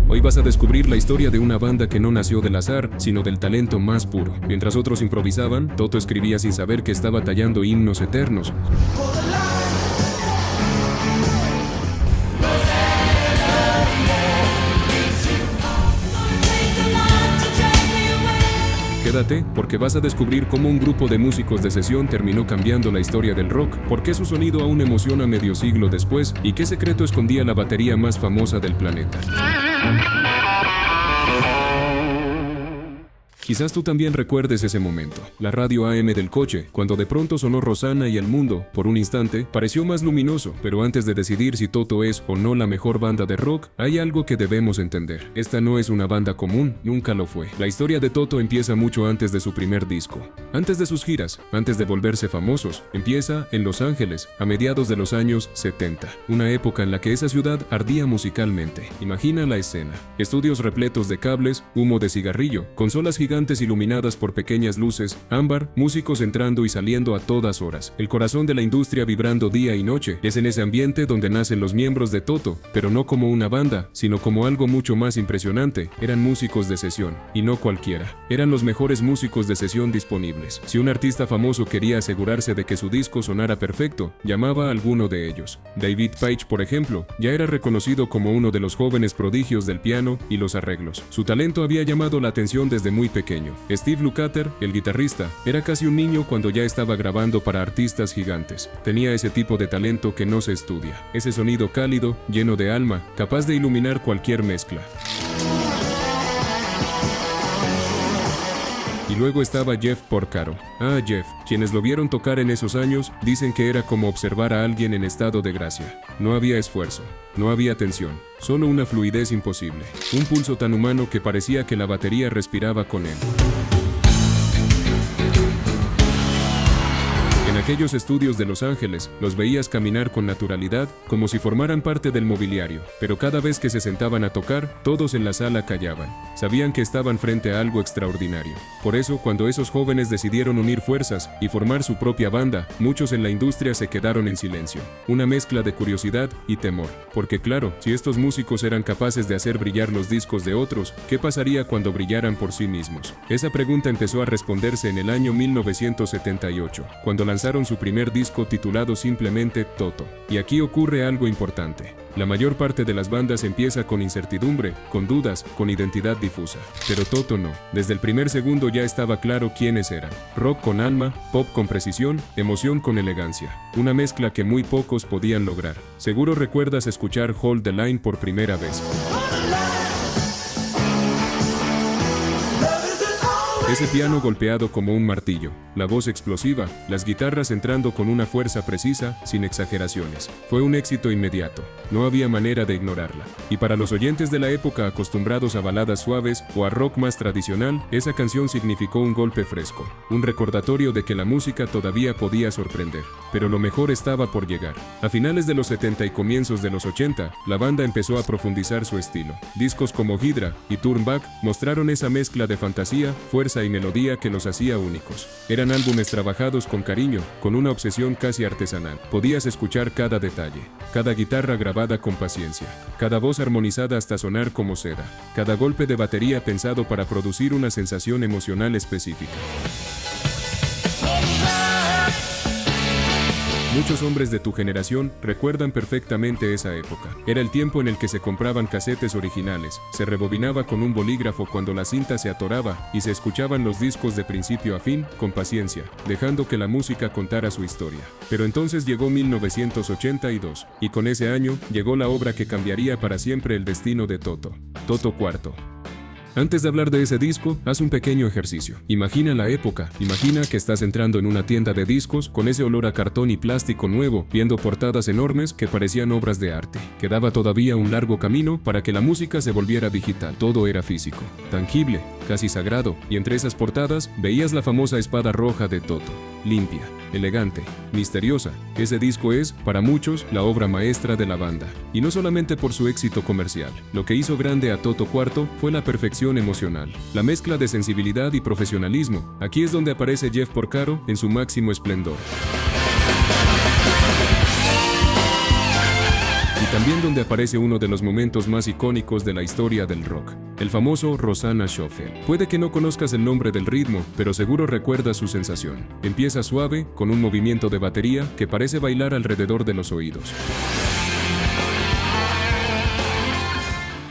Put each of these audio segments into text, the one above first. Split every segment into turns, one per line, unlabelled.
Hoy vas a descubrir la historia de una banda que no nació del azar, sino del talento más puro. Mientras otros improvisaban, Toto escribía sin saber que estaba tallando himnos eternos. Quédate, porque vas a descubrir cómo un grupo de músicos de sesión terminó cambiando la historia del rock, por qué su sonido aún emociona medio siglo después, y qué secreto escondía la batería más famosa del planeta. Quizás tú también recuerdes ese momento, la radio AM del coche, cuando de pronto sonó Rosanna y el mundo, por un instante, pareció más luminoso, pero antes de decidir si Toto es o no la mejor banda de rock, hay algo que debemos entender. Esta no es una banda común, nunca lo fue. La historia de Toto empieza mucho antes de su primer disco. Antes de sus giras, antes de volverse famosos, empieza en Los Ángeles, a mediados de los años 70, una época en la que esa ciudad ardía musicalmente. Imagina la escena. Estudios repletos de cables, humo de cigarrillo, consolas gigantes iluminadas por pequeñas luces, ámbar, músicos entrando y saliendo a todas horas. El corazón de la industria vibrando día y noche. Es en ese ambiente donde nacen los miembros de Toto, pero no como una banda, sino como algo mucho más impresionante. Eran músicos de sesión, y no cualquiera. Eran los mejores músicos de sesión disponibles. Si un artista famoso quería asegurarse de que su disco sonara perfecto, llamaba a alguno de ellos. David Paich, por ejemplo, ya era reconocido como uno de los jóvenes prodigios del piano y los arreglos. Su talento había llamado la atención desde muy pequeño. Steve Lukather, el guitarrista, era casi un niño cuando ya estaba grabando para artistas gigantes. Tenía ese tipo de talento que no se estudia, ese sonido cálido, lleno de alma, capaz de iluminar cualquier mezcla. Y luego estaba Jeff Porcaro. Jeff, quienes lo vieron tocar en esos años, dicen que era como observar a alguien en estado de gracia. No había esfuerzo, no había tensión, solo una fluidez imposible. Un pulso tan humano que parecía que la batería respiraba con él. En aquellos estudios de Los Ángeles, los veías caminar con naturalidad, como si formaran parte del mobiliario, pero cada vez que se sentaban a tocar, todos en la sala callaban. Sabían que estaban frente a algo extraordinario. Por eso, cuando esos jóvenes decidieron unir fuerzas y formar su propia banda, muchos en la industria se quedaron en silencio. Una mezcla de curiosidad y temor. Porque claro, si estos músicos eran capaces de hacer brillar los discos de otros, ¿qué pasaría cuando brillaran por sí mismos? Esa pregunta empezó a responderse en el año 1978, cuando lanzaron su primer disco titulado simplemente Toto. Y aquí ocurre algo importante. La mayor parte de las bandas empieza con incertidumbre, con dudas, con identidad difusa. Pero Toto no. Desde el primer segundo ya estaba claro quiénes eran. Rock con alma, pop con precisión, emoción con elegancia. Una mezcla que muy pocos podían lograr. Seguro recuerdas escuchar Hold the Line por primera vez. Ese piano golpeado como un martillo, la voz explosiva, las guitarras entrando con una fuerza precisa, sin exageraciones. Fue un éxito inmediato, no había manera de ignorarla. Y para los oyentes de la época acostumbrados a baladas suaves o a rock más tradicional, esa canción significó un golpe fresco, un recordatorio de que la música todavía podía sorprender. Pero lo mejor estaba por llegar. A finales de los 70 y comienzos de los 80, la banda empezó a profundizar su estilo. Discos como Hydra y Turn Back mostraron esa mezcla de fantasía, fuerza y melodía que los hacía únicos. Eran álbumes trabajados con cariño, con una obsesión casi artesanal. Podías escuchar cada detalle, cada guitarra grabada con paciencia, cada voz armonizada hasta sonar como seda, cada golpe de batería pensado para producir una sensación emocional específica. Muchos hombres de tu generación recuerdan perfectamente esa época. Era el tiempo en el que se compraban casetes originales, se rebobinaba con un bolígrafo cuando la cinta se atoraba y se escuchaban los discos de principio a fin, con paciencia, dejando que la música contara su historia. Pero entonces llegó 1982, y con ese año llegó la obra que cambiaría para siempre el destino de Toto. Toto IV. Antes de hablar de ese disco, haz un pequeño ejercicio. Imagina la época. Imagina que estás entrando en una tienda de discos con ese olor a cartón y plástico nuevo, viendo portadas enormes que parecían obras de arte. Quedaba todavía un largo camino para que la música se volviera digital. Todo era físico, tangible, casi sagrado, y entre esas portadas veías la famosa espada roja de Toto. Limpia, elegante, misteriosa. Ese disco es, para muchos, la obra maestra de la banda. Y no solamente por su éxito comercial. Lo que hizo grande a Toto IV fue la perfección emocional, la mezcla de sensibilidad y profesionalismo. Aquí es donde aparece Jeff Porcaro en su máximo esplendor. También donde aparece uno de los momentos más icónicos de la historia del rock, el famoso Rosanna Shuffle. Puede que no conozcas el nombre del ritmo, pero seguro recuerdas su sensación. Empieza suave, con un movimiento de batería que parece bailar alrededor de los oídos.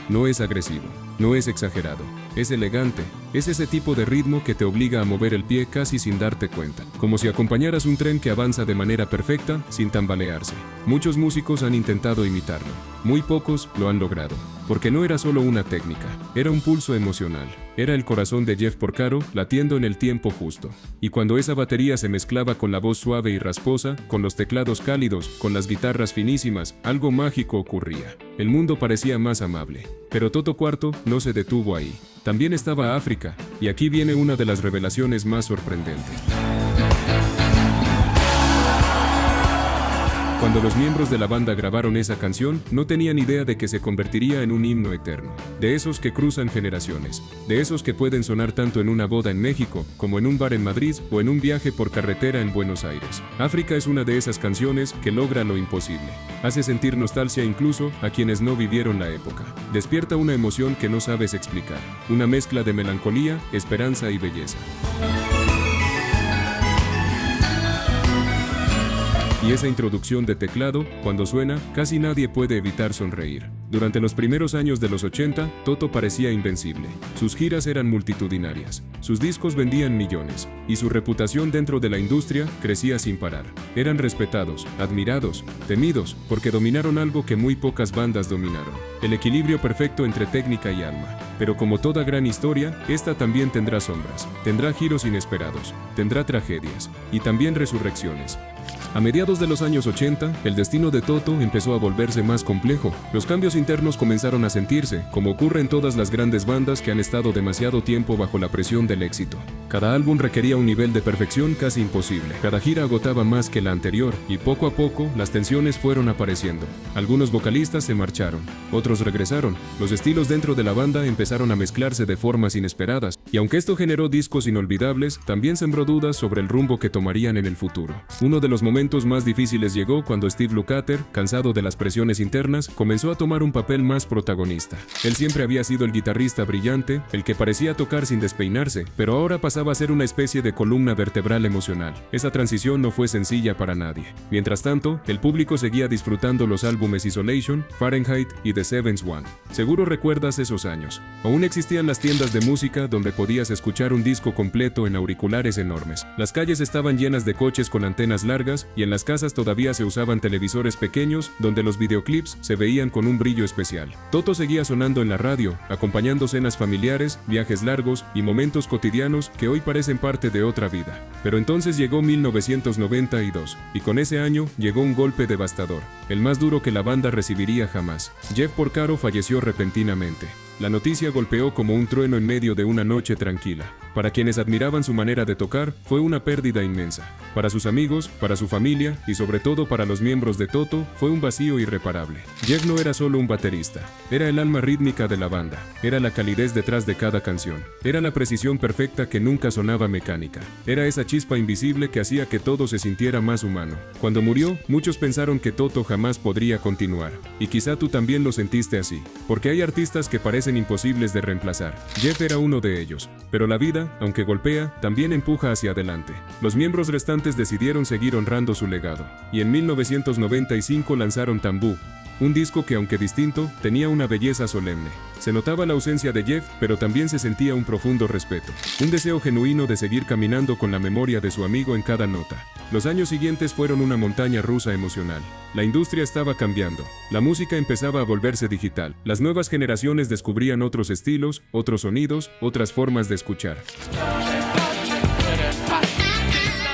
No es agresivo, no es exagerado, es elegante, es ese tipo de ritmo que te obliga a mover el pie casi sin darte cuenta, como si acompañaras un tren que avanza de manera perfecta sin tambalearse. Muchos músicos han intentado imitarlo, muy pocos lo han logrado, porque no era solo una técnica, era un pulso emocional, era el corazón de Jeff Porcaro latiendo en el tiempo justo. Y cuando esa batería se mezclaba con la voz suave y rasposa, con los teclados cálidos, con las guitarras finísimas, algo mágico ocurría. El mundo parecía más amable. Pero Toto IV no se detuvo ahí. También estaba África, y aquí viene una de las revelaciones más sorprendentes. Cuando los miembros de la banda grabaron esa canción, no tenían idea de que se convertiría en un himno eterno, de esos que cruzan generaciones, de esos que pueden sonar tanto en una boda en México, como en un bar en Madrid o en un viaje por carretera en Buenos Aires. África es una de esas canciones que logra lo imposible. Hace sentir nostalgia incluso a quienes no vivieron la época. Despierta una emoción que no sabes explicar, una mezcla de melancolía, esperanza y belleza. Y esa introducción de teclado, cuando suena, casi nadie puede evitar sonreír. Durante los primeros años de los 80, Toto parecía invencible. Sus giras eran multitudinarias, sus discos vendían millones, y su reputación dentro de la industria crecía sin parar. Eran respetados, admirados, temidos, porque dominaron algo que muy pocas bandas dominaron: el equilibrio perfecto entre técnica y alma. Pero como toda gran historia, esta también tendrá sombras, tendrá giros inesperados, tendrá tragedias, y también resurrecciones. A mediados de los años 80, el destino de Toto empezó a volverse más complejo. Los cambios internos comenzaron a sentirse, como ocurre en todas las grandes bandas que han estado demasiado tiempo bajo la presión del éxito. Cada álbum requería un nivel de perfección casi imposible. Cada gira agotaba más que la anterior, y poco a poco las tensiones fueron apareciendo. Algunos vocalistas se marcharon, otros regresaron. Los estilos dentro de la banda empezaron a mezclarse de formas inesperadas, y aunque esto generó discos inolvidables, también sembró dudas sobre el rumbo que tomarían en el futuro. Uno de los momentos más difíciles llegó cuando Steve Lukather, cansado de las presiones internas, comenzó a tomar un papel más protagonista. Él siempre había sido el guitarrista brillante, el que parecía tocar sin despeinarse, pero ahora pasaba a ser una especie de columna vertebral emocional. Esa transición no fue sencilla para nadie. Mientras tanto, el público seguía disfrutando los álbumes Isolation, Fahrenheit y The Seventh One. Seguro recuerdas esos años. Aún existían las tiendas de música donde podías escuchar un disco completo en auriculares enormes. Las calles estaban llenas de coches con antenas largas, y en las casas todavía se usaban televisores pequeños donde los videoclips se veían con un brillo especial. Toto seguía sonando en la radio, acompañando cenas familiares, viajes largos y momentos cotidianos que hoy parecen parte de otra vida. Pero entonces llegó 1992, y con ese año llegó un golpe devastador, el más duro que la banda recibiría jamás. Jeff Porcaro falleció repentinamente. La noticia golpeó como un trueno en medio de una noche tranquila. Para quienes admiraban su manera de tocar, fue una pérdida inmensa. Para sus amigos, para su familia y sobre todo para los miembros de Toto, fue un vacío irreparable. Jeff no era solo un baterista, era el alma rítmica de la banda, era la calidez detrás de cada canción, era la precisión perfecta que nunca sonaba mecánica, era esa chispa invisible que hacía que todo se sintiera más humano. Cuando murió, muchos pensaron que Toto jamás podría continuar, y quizá tú también lo sentiste así, porque hay artistas que parecen imposibles de reemplazar. Jeff era uno de ellos, pero la vida, aunque golpea, también empuja hacia adelante. Los miembros restantes decidieron seguir honrando su legado, y en 1995 lanzaron Tambú, un disco que, aunque distinto, tenía una belleza solemne. Se notaba la ausencia de Jeff, pero también se sentía un profundo respeto, un deseo genuino de seguir caminando con la memoria de su amigo en cada nota. Los años siguientes fueron una montaña rusa emocional. La industria estaba cambiando, la música empezaba a volverse digital, las nuevas generaciones descubrían otros estilos, otros sonidos, otras formas de escuchar.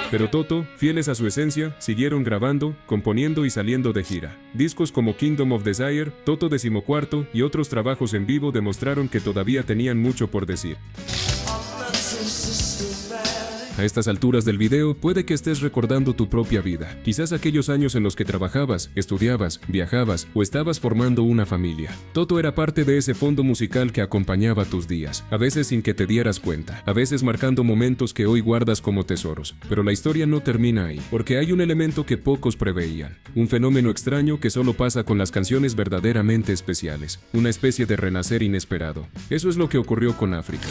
Pero Toto, fieles a su esencia, siguieron grabando, componiendo y saliendo de gira. Discos como Kingdom of Desire, Toto XIV y otros trabajos en vivo demostraron que todavía tenían mucho por decir. A estas alturas del video, puede que estés recordando tu propia vida. Quizás aquellos años en los que trabajabas, estudiabas, viajabas o estabas formando una familia. Toto era parte de ese fondo musical que acompañaba tus días, a veces sin que te dieras cuenta, a veces marcando momentos que hoy guardas como tesoros. Pero la historia no termina ahí, porque hay un elemento que pocos preveían, un fenómeno extraño que solo pasa con las canciones verdaderamente especiales, una especie de renacer inesperado. Eso es lo que ocurrió con África.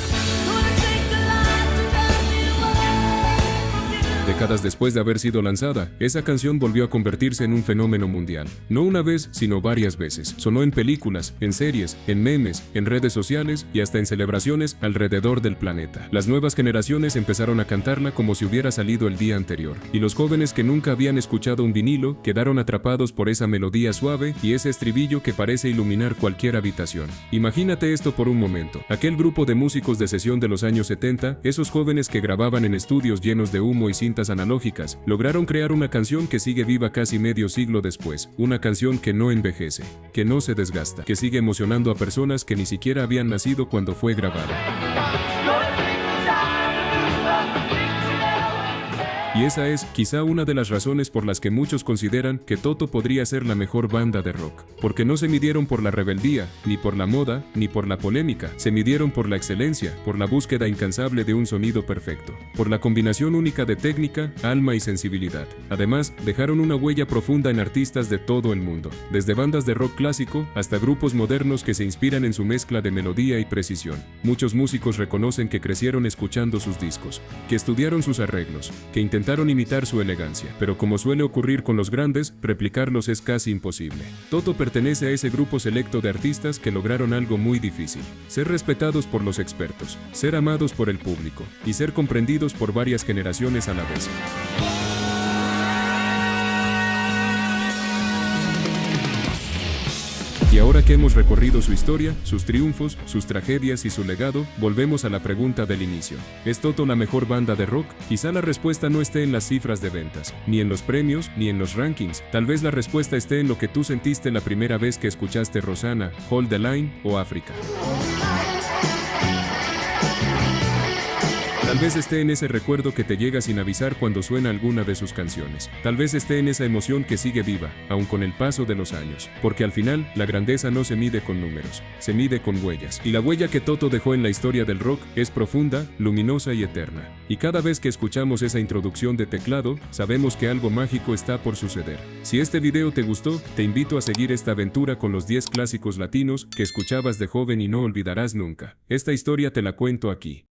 Décadas después de haber sido lanzada, esa canción volvió a convertirse en un fenómeno mundial. No una vez, sino varias veces. Sonó en películas, en series, en memes, en redes sociales y hasta en celebraciones alrededor del planeta. Las nuevas generaciones empezaron a cantarla como si hubiera salido el día anterior. Y los jóvenes que nunca habían escuchado un vinilo quedaron atrapados por esa melodía suave y ese estribillo que parece iluminar cualquier habitación. Imagínate esto por un momento. Aquel grupo de músicos de sesión de los años 70, esos jóvenes que grababan en estudios llenos de humo y cintas analógicas, lograron crear una canción que sigue viva casi medio siglo después, una canción que no envejece, que no se desgasta, que sigue emocionando a personas que ni siquiera habían nacido cuando fue grabada. Y esa es, quizá, una de las razones por las que muchos consideran que Toto podría ser la mejor banda de rock. Porque no se midieron por la rebeldía, ni por la moda, ni por la polémica. Se midieron por la excelencia, por la búsqueda incansable de un sonido perfecto, por la combinación única de técnica, alma y sensibilidad. Además, dejaron una huella profunda en artistas de todo el mundo, desde bandas de rock clásico hasta grupos modernos que se inspiran en su mezcla de melodía y precisión. Muchos músicos reconocen que crecieron escuchando sus discos, que estudiaron sus arreglos, que intentaron imitar su elegancia, pero como suele ocurrir con los grandes, replicarlos es casi imposible. Toto pertenece a ese grupo selecto de artistas que lograron algo muy difícil: ser respetados por los expertos, ser amados por el público y ser comprendidos por varias generaciones a la vez. Y ahora que hemos recorrido su historia, sus triunfos, sus tragedias y su legado, volvemos a la pregunta del inicio. ¿Es Toto la mejor banda de rock? Quizá la respuesta no esté en las cifras de ventas, ni en los premios, ni en los rankings. Tal vez la respuesta esté en lo que tú sentiste la primera vez que escuchaste Rosanna, Hold the Line o África. Tal vez esté en ese recuerdo que te llega sin avisar cuando suena alguna de sus canciones. Tal vez esté en esa emoción que sigue viva, aun con el paso de los años. Porque al final, la grandeza no se mide con números, se mide con huellas. Y la huella que Toto dejó en la historia del rock es profunda, luminosa y eterna. Y cada vez que escuchamos esa introducción de teclado, sabemos que algo mágico está por suceder. Si este video te gustó, te invito a seguir esta aventura con los 10 clásicos latinos que escuchabas de joven y no olvidarás nunca. Esta historia te la cuento aquí.